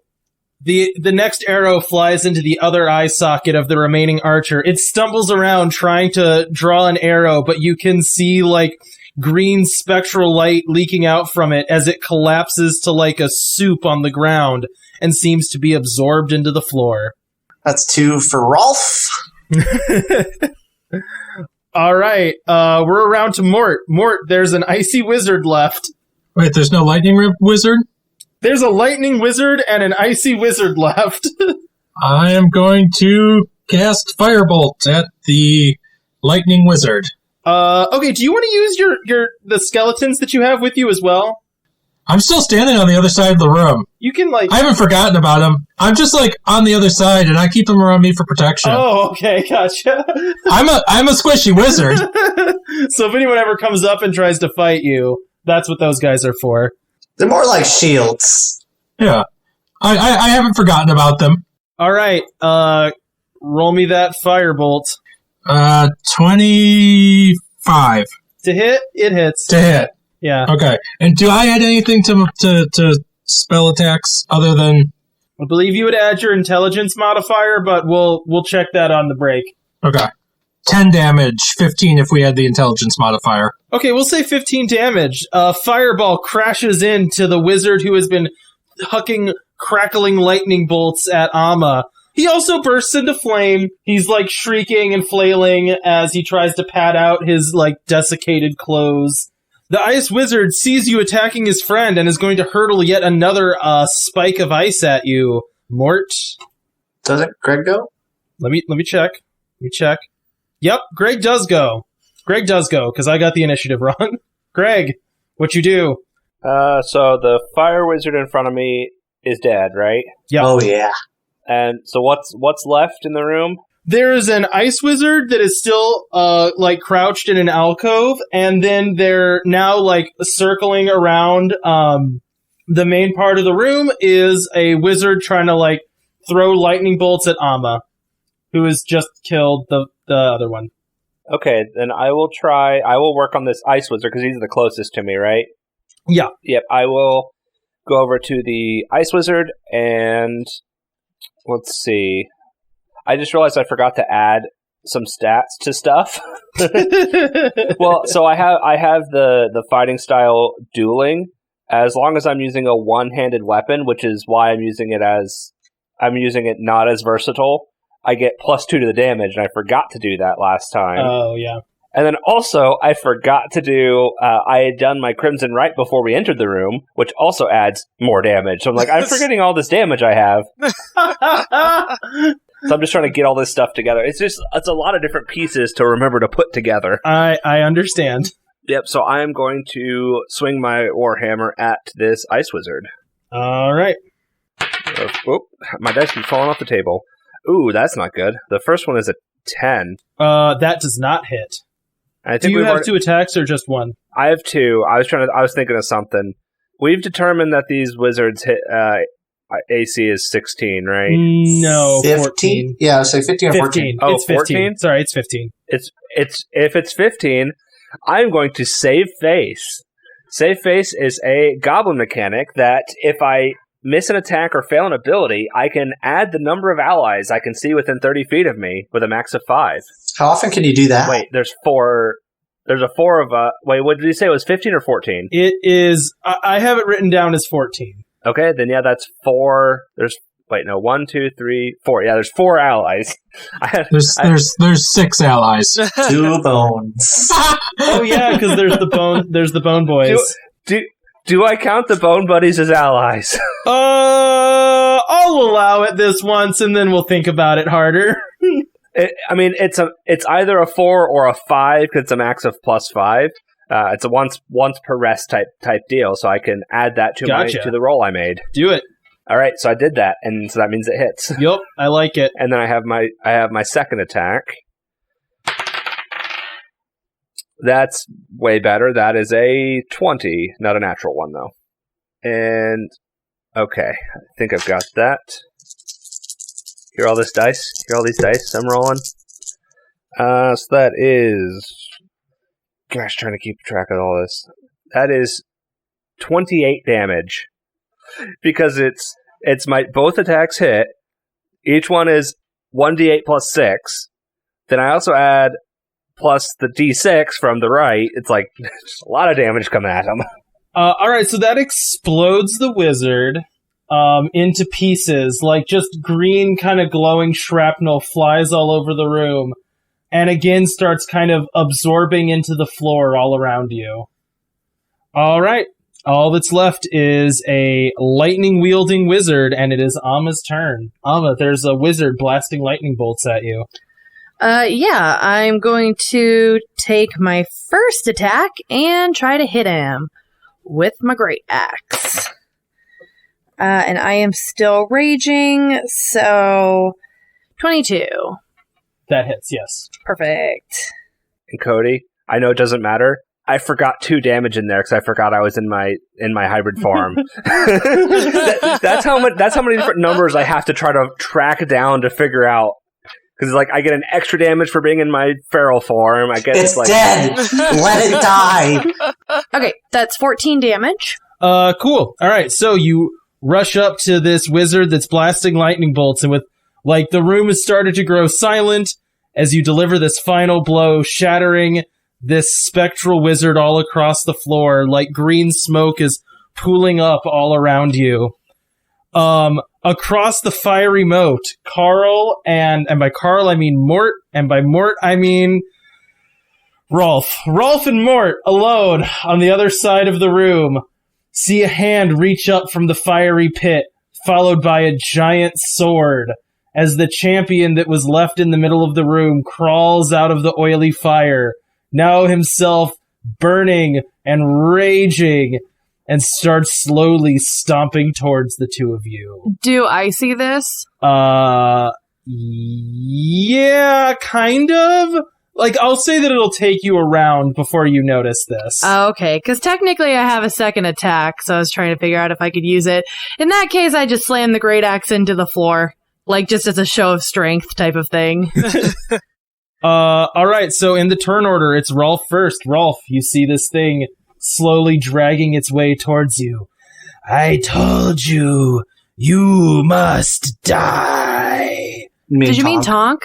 the next arrow flies into the other eye socket of the remaining archer. It stumbles around trying to draw an arrow, but you can see, like, green spectral light leaking out from it as it collapses to, like, a soup on the ground and seems to be absorbed into the floor. That's 2 for Rolf. All right, we're around to Mort. Mort, there's an Icy Wizard left. Wait, there's no Lightning Wizard? There's a Lightning Wizard and an Icy Wizard left. I am going to cast Firebolt at the Lightning Wizard. Okay, do you want to use the skeletons that you have with you as well? I'm still standing on the other side of the room. You can, like... I haven't forgotten about them. I'm just, like, on the other side, and I keep them around me for protection. Oh, okay, gotcha. I'm a squishy wizard. So if anyone ever comes up and tries to fight you, that's what those guys are for. They're more like shields. Yeah. I haven't forgotten about them. All right, roll me that firebolt. 25. To hit, it hits. To hit. Yeah. Okay. And do I add anything to spell attacks other than... I believe you would add your intelligence modifier, but we'll check that on the break. Okay. 10 damage, 15 if we add the intelligence modifier. Okay, we'll say 15 damage. Fireball crashes into the wizard who has been hucking crackling lightning bolts at Amma. He also bursts into flame. He's, like, shrieking and flailing as he tries to pad out his, like, desiccated clothes. The Ice Wizard sees you attacking his friend and is going to hurtle yet another spike of ice at you. Mort? Doesn't Greg go? Let me check. Yep, Greg does go. Because I got the initiative wrong. Greg, what you do? So the Fire Wizard in front of me is dead, right? Yep. Oh, yeah. And so what's left in the room? There is an Ice Wizard that is still, like, crouched in an alcove, and then they're now, like, circling around, the main part of the room is a wizard trying to, like, throw lightning bolts at Amma, who has just killed the other one. Okay, then I will work on this Ice Wizard, because he's the closest to me, right? Yeah. Yep, I will go over to the Ice Wizard, and let's see. I just realized I forgot to add some stats to stuff. Well, so I have the fighting style dueling, as long as I'm using a one-handed weapon, which is why I'm using it not as versatile. I get +2 to the damage, and I forgot to do that last time. Oh, yeah. And then also, I forgot to do, I had done my Crimson right before we entered the room, which also adds more damage. So I'm like, I'm forgetting all this damage I have. So I'm just trying to get all this stuff together. It's a lot of different pieces to remember to put together. I understand. Yep, so I am going to swing my Warhammer at this Ice Wizard. All right. My dice keep falling off the table. Ooh, that's not good. The first one is a 10. That does not hit. I think Do you have 2 attacks or just 1? I have 2. I was thinking of something. We've determined that these wizards hit AC is 16, right? No, 15? 14. Yeah, so 15 or 14. Oh, it's 15. 14? Sorry, it's 15. If it's 15, I'm going to save face. Save face is a goblin mechanic that if I miss an attack or fail an ability, I can add the number of allies I can see within 30 feet of me with a max of 5. How often can you do that? Wait, there's 4. There's a 4 of wait, what did you say? It was 15 or 14? It is. I have it written down as 14. Okay, then yeah, that's 4. There's 1, 2, 3, 4. Yeah, there's 4 allies. There's 6 allies. 2 bones. Oh yeah, because there's the bone boys. Do I count the bone buddies as allies? I'll allow it this once, and then we'll think about it harder. It's either a 4 or a 5 because it's a max of +5. It's a once per rest type deal, so I can add that to to the roll I made. Do it. All right, so I did that, and so that means it hits. Yep, I like it. And then I have my second attack, That's way better. That is a 20, not a natural one, though. And, okay, I think I've got that. Hear all this dice? Hear all these dice I'm rolling? So that is... Gosh, trying to keep track of all this. That is 28 damage. Because it's my both attacks hit. Each one is 1d8 plus 6. Then I also add plus the d6 from the right. It's like just a lot of damage coming at him. Alright, so that explodes the wizard into pieces. Like just green kind of glowing shrapnel flies all over the room. And again starts kind of absorbing into the floor all around you. Alright. All that's left is a lightning-wielding wizard, and it is Amma's turn. Amma, there's a wizard blasting lightning bolts at you. Yeah, I'm going to take my first attack and try to hit him with my great axe. And I am still raging, so 22. That hits, yes. Perfect. And Cody, I know it doesn't matter. I forgot 2 damage in there because I forgot I was in my hybrid form. That's how many different numbers I have to try to track down to figure out. Because like I get an extra damage for being in my feral form. I get It's like dead. Let it die. Okay, that's 14 damage. Cool. Alright, so you rush up to this wizard that's blasting lightning bolts, and with, like, the room has started to grow silent as you deliver this final blow, shattering this spectral wizard all across the floor, like green smoke is pooling up all around you. Across the fiery moat, Carl, and by Carl I mean Mort, and by Mort I mean Rolf. Rolf and Mort, alone, on the other side of the room, see a hand reach up from the fiery pit, followed by a giant sword, as the champion that was left in the middle of the room crawls out of the oily fire, now himself burning and raging, and starts slowly stomping towards the two of you. Do I see this? Yeah, kind of. Like, I'll say that it'll take you around before you notice this. Okay, because technically I have a second attack, so I was trying to figure out if I could use it. In that case, I just slam the great axe into the floor, like just as a show of strength type of thing. Alright, so in the turn order, it's Rolf first. Rolf, you see this thing slowly dragging its way towards you. I told you, you must die. Did you mean Tonk?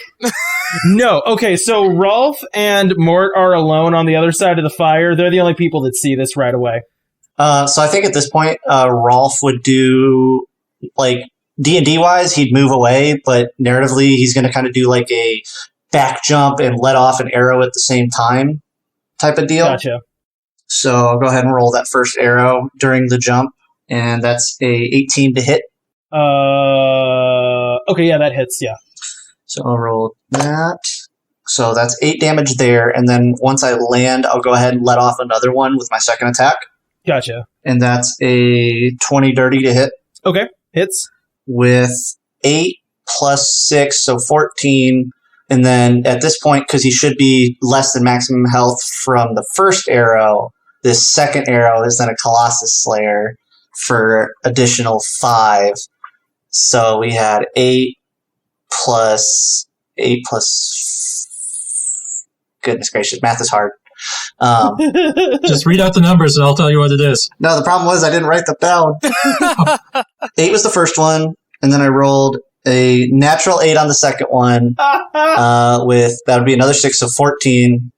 No, okay, so Rolf and Mort are alone on the other side of the fire. They're the only people that see this right away. So I think at this point, Rolf would do, like, D&D wise, he'd move away, but narratively, he's going to kind of do like a back jump and let off an arrow at the same time type of deal. Gotcha. So I'll go ahead and roll that first arrow during the jump, and that's a 18 to hit. Okay, yeah, that hits, yeah. So I'll roll that. So that's 8 damage there, and then once I land, I'll go ahead and let off another one with my second attack. Gotcha. And that's a 20 dirty to hit. Okay, hits. With 8 plus 6, so 14. And then at this point, because he should be less than maximum health from the first arrow, this second arrow is then a Colossus Slayer for additional 5. So we had 8 plus... Goodness gracious, math is hard. Just read out the numbers and I'll tell you what it is. No, the problem was I didn't write them down. 8 was the first one, and then I rolled a natural 8 on the second one. With that would be another 6, so 14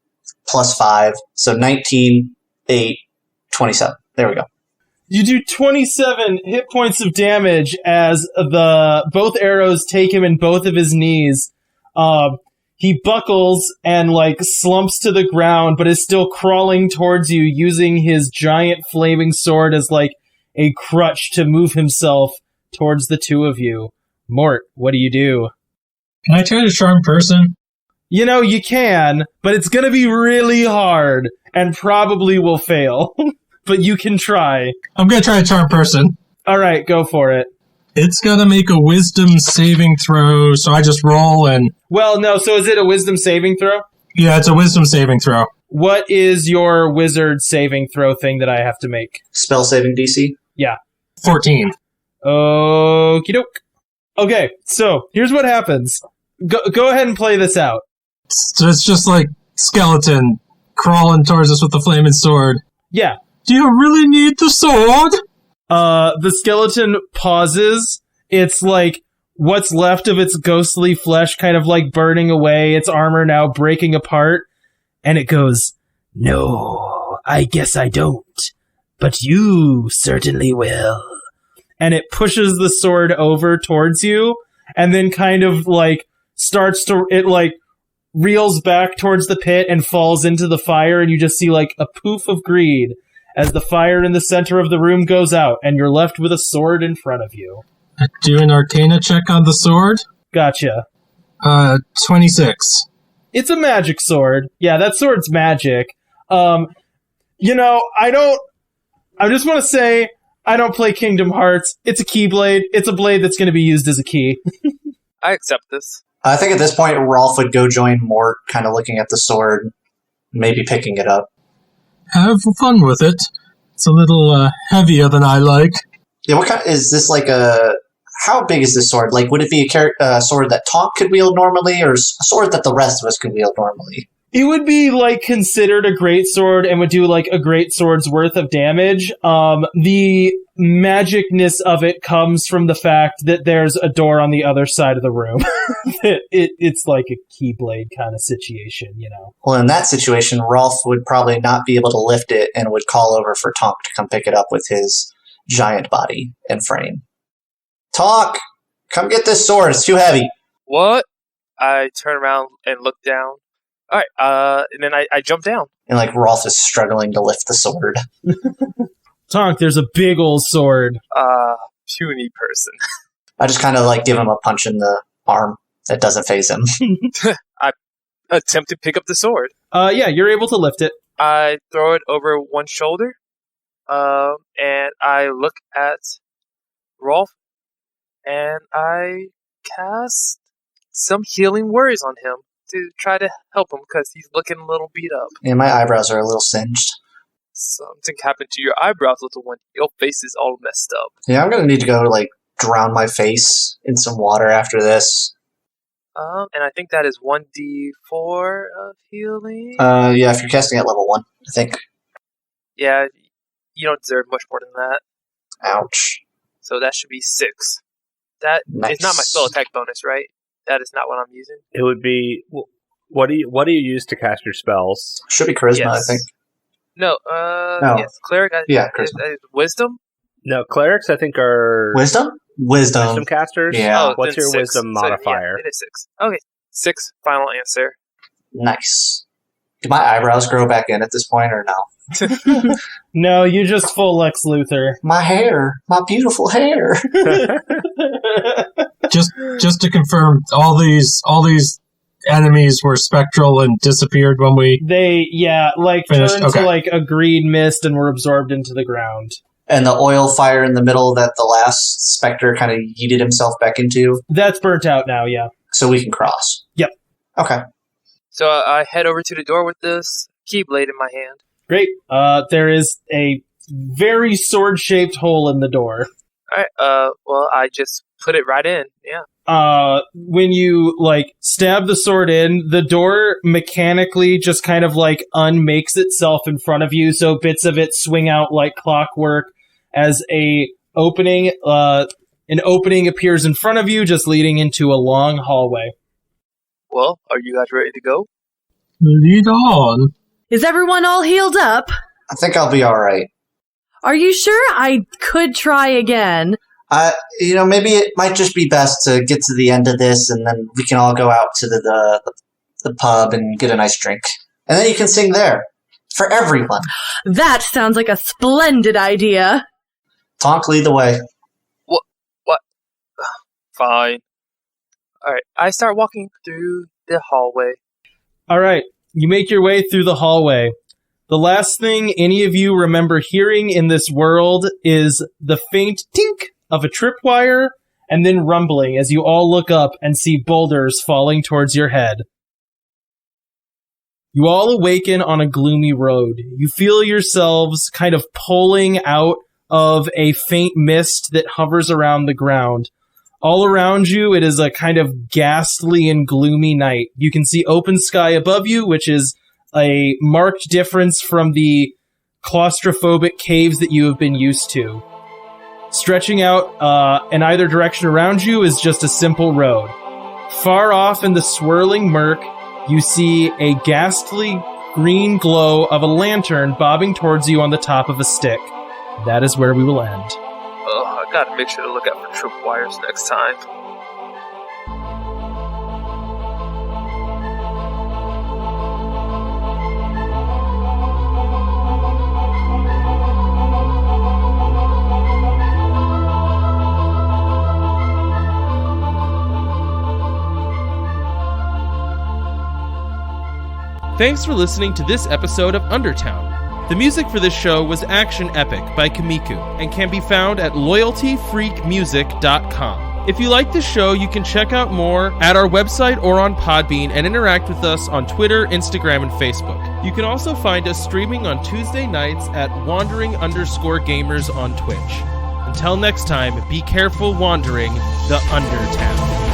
plus 5, so 19, 8, 27. There we go. You do 27 hit points of damage as both arrows take him in both of his knees. He buckles and, like, slumps to the ground, but is still crawling towards you, using his giant flaming sword as, like, a crutch to move himself towards the two of you. Mort, what do you do? Can I try to charm person? You know, you can, but it's gonna be really hard, and probably will fail. But you can try. I'm gonna try to charm person. Alright, go for it. It's gonna make a wisdom saving throw, so I just roll and... Well, no, so is it a wisdom saving throw? Yeah, it's a wisdom saving throw. What is your wizard saving throw thing that I have to make? Spell saving DC? Yeah. 14. Okie doke. Okay, so here's what happens. Go ahead and play this out. So it's just like skeleton crawling towards us with the flaming sword. Yeah. Do you really need the sword? The skeleton pauses. It's like what's left of its ghostly flesh kind of like burning away, its armor now breaking apart, and it goes, "No, I guess I don't, but you certainly will." And it pushes the sword over towards you, and then kind of like it like reels back towards the pit and falls into the fire, and you just see like a poof of greed as the fire in the center of the room goes out, and you're left with a sword in front of you. Do an Arcana check on the sword. Gotcha. 26. It's a magic sword. Yeah, that sword's magic. I just want to say, I don't play Kingdom Hearts. It's a keyblade. It's a blade that's going to be used as a key. I accept this. I think at this point, Rolf would go join Mort, kind of looking at the sword, maybe picking it up. Have fun with it. It's a little heavier than I like. Yeah, what kind is this like a... How big is this sword? Like, would it be a sword that Tonk could wield normally, or a sword that the rest of us could wield normally? It would be, like, considered a great sword and would do, like, a great sword's worth of damage. The magicness of it comes from the fact that there's a door on the other side of the room. It's like a keyblade kind of situation, you know? Well, in that situation, Rolf would probably not be able to lift it and would call over for Tonk to come pick it up with his giant body and frame. Tonk! Come get this sword, it's too heavy. What? I turn around and look down. Alright, and then I jump down. And, like, Rolf is struggling to lift the sword. Tonk, there's a big old sword. Puny person. I just kind of, like, give him a punch in the arm that doesn't faze him. I attempt to pick up the sword. Yeah, you're able to lift it. I throw it over one shoulder, and I look at Rolf, and I cast some healing words on him to try to help him because he's looking a little beat up. Yeah, my eyebrows are a little singed. Something happened to your eyebrows, little one. Your face is all messed up. Yeah, I'm gonna need to go, like, drown my face in some water after this. And I think that is 1d4 of healing. Yeah, if you're casting at level 1, I think. Yeah, you don't deserve much more than that. Ouch. So that should be 6. That Nice. is not my spell attack bonus, right? That is not what I'm using. It would be... What do you use to cast your spells? Should be charisma, Yes. I think. No, yes, cleric. Yeah, is charisma. Wisdom. No, clerics I think are... Wisdom? Wisdom. casters? Yeah. What's then your 6. wisdom So, modifier? yeah, it is 6. Okay, 6. Final answer. Nice. Do my eyebrows grow back in at this point, or no? No, you just full Lex Luthor. My hair. My beautiful hair. Just to confirm, all these enemies were spectral and disappeared when we... They, Finished, turned okay. to like a green mist and were absorbed into the ground. And the oil fire in the middle that the last specter kind of yeeted himself back into, That's burnt out now, yeah. so we can cross. Yep. Okay. So I head over to the door with this keyblade in my hand. Great. There is a very sword-shaped hole in the door. Alright, well, I just put it right in, yeah. When you, like, stab the sword in, the door mechanically just kind of, like, unmakes itself in front of you, so bits of it swing out like clockwork as an opening appears in front of you, just leading into a long hallway. Well, are you guys ready to go? Lead on. Is everyone all healed up? I think I'll be alright. Are you sure? I could try again. Maybe it might just be best to get to the end of this, and then we can all go out to the pub and get a nice drink. And then you can sing there. For everyone. That sounds like a splendid idea. Tonk, lead the way. What? Fine. Alright, I start walking through the hallway. Alright, you make your way through the hallway. The last thing any of you remember hearing in this world is the faint tink of a tripwire, and then rumbling as you all look up and see boulders falling towards your head. You all awaken on a gloomy road. You feel yourselves kind of pulling out of a faint mist that hovers around the ground. All around you, it is a kind of ghastly and gloomy night. You can see open sky above you, which is a marked difference from the claustrophobic caves that you have been used to. Stretching out in either direction around you is just a simple road. Far off in the swirling murk, you see a ghastly green glow of a lantern bobbing towards you on the top of a stick. That is where we will end. Oh, I gotta make sure to look out for tripwires next time. Thanks for listening to this episode of UnderTown. The music for this show was Action Epic by Komiku and can be found at loyaltyfreakmusic.com. If you like this show, you can check out more at our website or on Podbean and interact with us on Twitter, Instagram, and Facebook. You can also find us streaming on Tuesday nights at wandering_gamers on Twitch. Until next time, be careful wandering the UnderTown.